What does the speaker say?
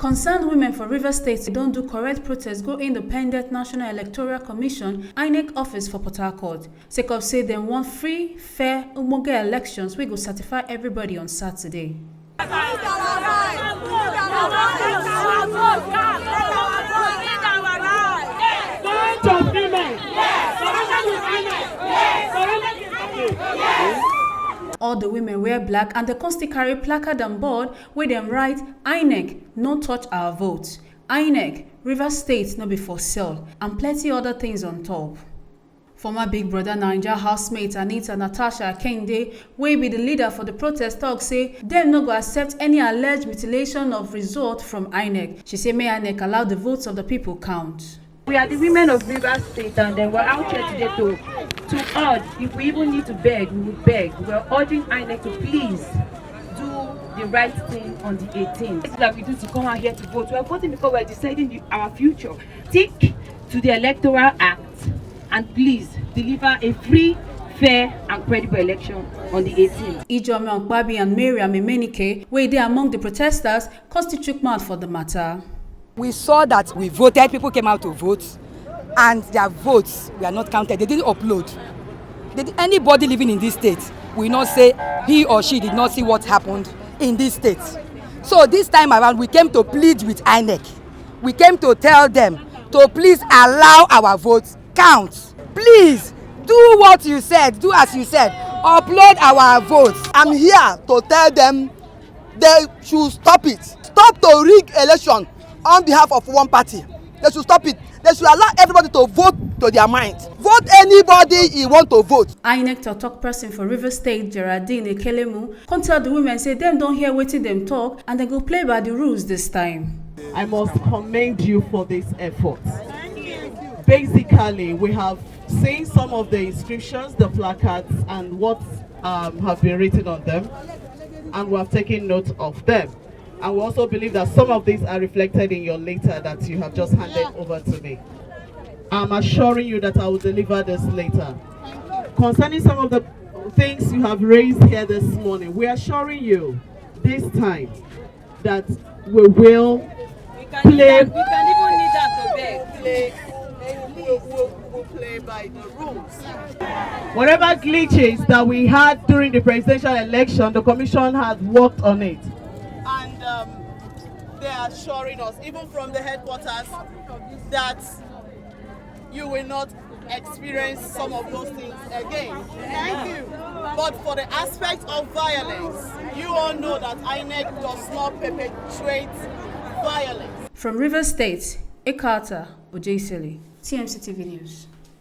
Concerned women for Rivers State don't do correct protest go independent National Electoral Commission INEC office for Port Harcourt. Sake of say dem want free, fair, umoge elections wey go certify everybody on Saturday. All the women wear black and they constantly carry placard and board where them write INEC, no touch our vote. INEC, Rivers State no be for sale, and plenty other things on top. Former Big Brother Naija housemate Anita Natasha Kende, wey be the leader for the protest, talk say dem no go accept any alleged mutilation of result from INEC. She say may INEC allow the votes of the people count. We are the women of Rivers State, and we're out here today to urge, if we even need to beg, we would beg. We're urging INEC to please do the right thing on the 18th. It's that we do to come out here to vote. We're voting because we're deciding our future. Stick to the Electoral Act and please deliver a free, fair and credible election on the 18th. Ijome Okpabi and Mariam Emenike, wey dey among the protesters, constitute mouth for the matter. We saw that we voted, people came out to vote, and their votes were not counted. They didn't upload. Anybody living in this state will not say he or she did not see what happened in this state. So this time around, we came to plead with INEC. We came to tell them to please allow our votes count. Please do what you said, do as you said, upload our votes. I'm here to tell them they should stop it. Stop to rig election on behalf of one party. They should stop it. They should allow everybody to vote to their mind. Vote anybody you want to vote. INEC talk person for Rivers State, Geraldine Ekelemu, come tell the women say them don't hear wetin them talk and they go play by the rules this time. I must commend you for this effort. Basically, we have seen some of the inscriptions, the placards, and what have been written on them, and we have taken note of them. And we also believe that some of these are reflected in your letter that you have just handed over to me. I'm assuring you that I will deliver this later. Concerning some of the things you have raised here this morning, we are assuring you this time that we will play. We can even need that to beg. We'll play by the rules. Whatever glitches that we had during the presidential election, the commission has worked on it. And they are assuring us, even from the headquarters, that you will not experience some of those things again. Thank you. But for the aspect of violence, you all know that INEC does not perpetrate violence. From Rivers State, Ekata Ojeisele, TMC TV News.